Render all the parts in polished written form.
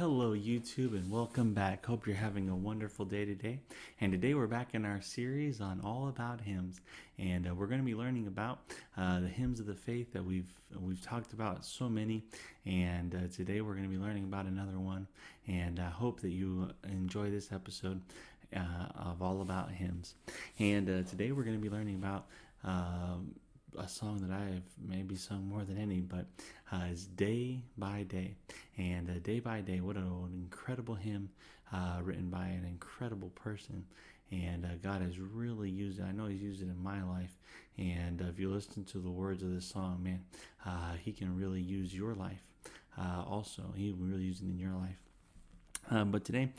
Hello, YouTube, and welcome back. Hope you're having a wonderful day today. And today we're back in our series on all about hymns, and we're going to be learning about the hymns of the faith that we've talked about so many. And today we're going to be learning about another one. And I hope that you enjoy this episode of all about hymns. And today we're going to be learning about. A song that I have maybe sung more than any, but is Day by Day. And Day by Day, what an incredible hymn written by an incredible person. And God has really used it. I know He's used it in my life. And if you listen to the words of this song, man, He can really use your life. Also, He will really use it in your life. But today,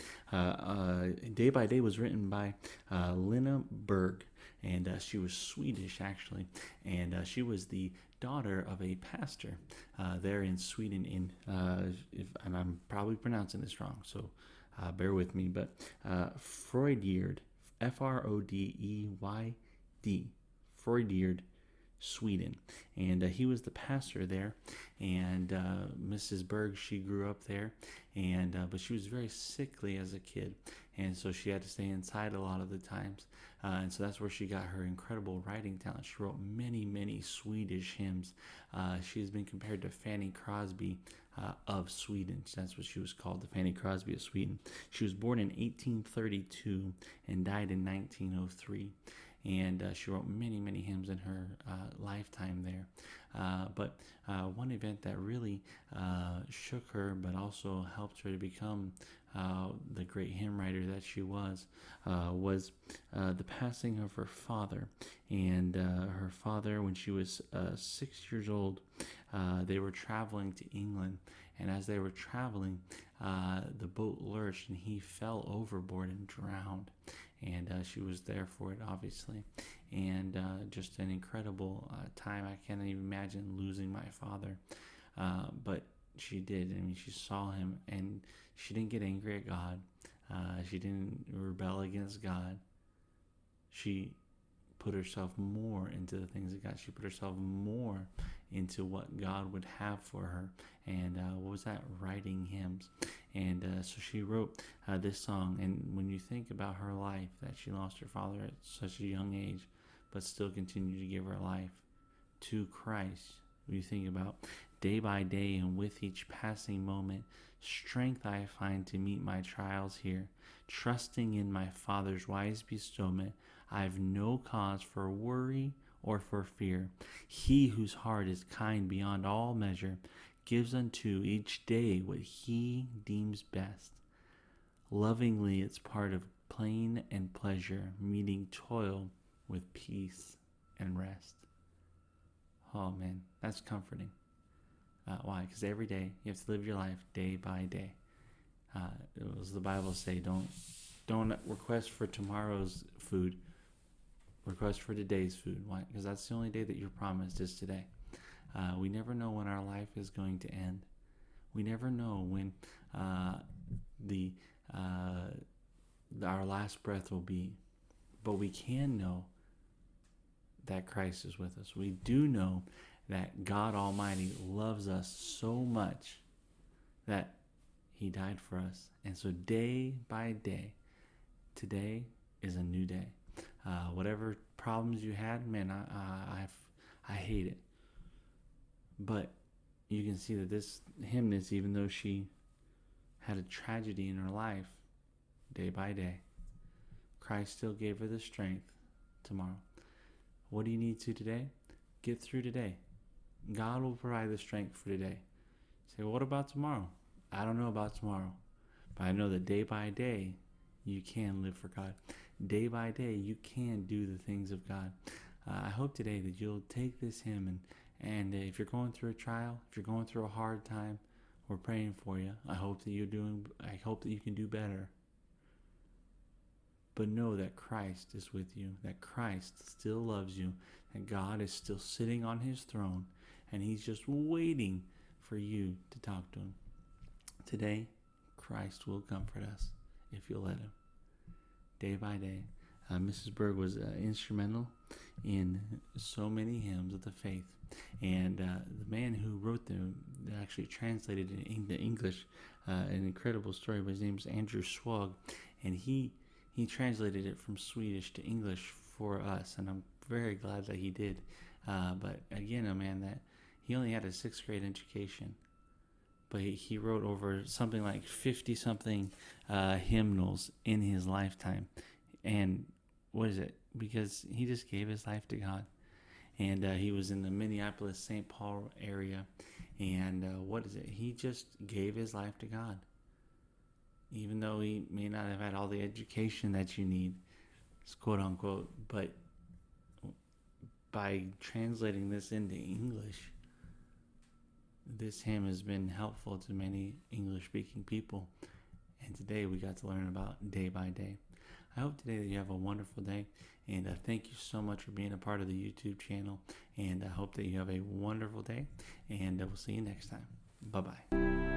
Day by Day was written by Lena Berg, and she was Swedish actually, and she was the daughter of a pastor there in Sweden. And I'm probably pronouncing this wrong, so bear with me. But Fröjdgärde, Frödeyd, Fröjdgärde, Sweden, and he was the pastor there. And Mrs. Berg, she grew up there, and but she was very sickly as a kid, and so she had to stay inside a lot of the times. And so that's where she got her incredible writing talent. She wrote many Swedish hymns. She has been compared to Fanny Crosby of Sweden. That's what she was called, the Fanny Crosby of Sweden. She was born in 1832 and died in 1903. And she wrote many hymns in her lifetime there. But one event that really shook her, but also helped her to become the great hymn writer that she was the passing of her father. And her father, when she was 6 years old, they were traveling to England. And as they were traveling, the boat lurched and he fell overboard and drowned. And she was there for it, obviously. And just an incredible time. I can't even imagine losing my father. But she did. I mean, she saw him, and she didn't get angry at God. She didn't rebel against God. She put herself more into the things of God. She put herself more into what God would have for her. And what was that? Writing hymns. And so she wrote this song. And when you think about her life, that she lost her father at such a young age, but still continued to give her life to Christ. When you think about day by day, and with each passing moment, strength I find to meet my trials here. Trusting in my Father's wise bestowment, I've no cause for worry or for fear. He whose heart is kind beyond all measure gives unto each day what he deems best. Lovingly it's part of pain and pleasure, meeting toil with peace and rest. Oh man, that's comforting. Why? Because every day you have to live your life day by day. As the Bible say, don't request for tomorrow's food. Request for today's food. Why? Because that's the only day that you're promised is today. We never know when our life is going to end. We never know when our last breath will be. But we can know that Christ is with us. We do know that God Almighty loves us so much that He died for us. And so day by day, today is a new day. Whatever problems you had, man, I hate it. But you can see that this hymnist, even though she had a tragedy in her life, day by day, Christ still gave her the strength tomorrow. What do you need to today? Get through today. God will provide the strength for today. Say, well, what about tomorrow? I don't know about tomorrow, but I know that day by day, you can live for God. Day by day, you can do the things of God. I hope today that you'll take this hymn, and if you're going through a trial, if you're going through a hard time, we're praying for you. I hope that you can do better. But know that Christ is with you, that Christ still loves you, that God is still sitting on His throne, and He's just waiting for you to talk to Him. Today, Christ will comfort us if you'll let Him. Day by day. Mrs. Berg was instrumental in so many hymns of the faith. And the man who wrote actually translated it into English. An incredible story. But his name's Andrew Schwag, and he translated it from Swedish to English for us, and I'm very glad that he did. But again, a man that he only had a sixth grade education, but he wrote over something like 50 something hymnals in his lifetime. And what is it? Because he just gave his life to God. And he was in the Minneapolis, St. Paul area. And what is it? He just gave his life to God. Even though he may not have had all the education that you need, quote unquote, but by translating this into English, this hymn has been helpful to many English speaking people. And today we got to learn about Day by Day. I hope today that you have a wonderful day, and thank you so much for being a part of the YouTube channel, and I hope that you have a wonderful day, and we'll see you next time. Bye-bye.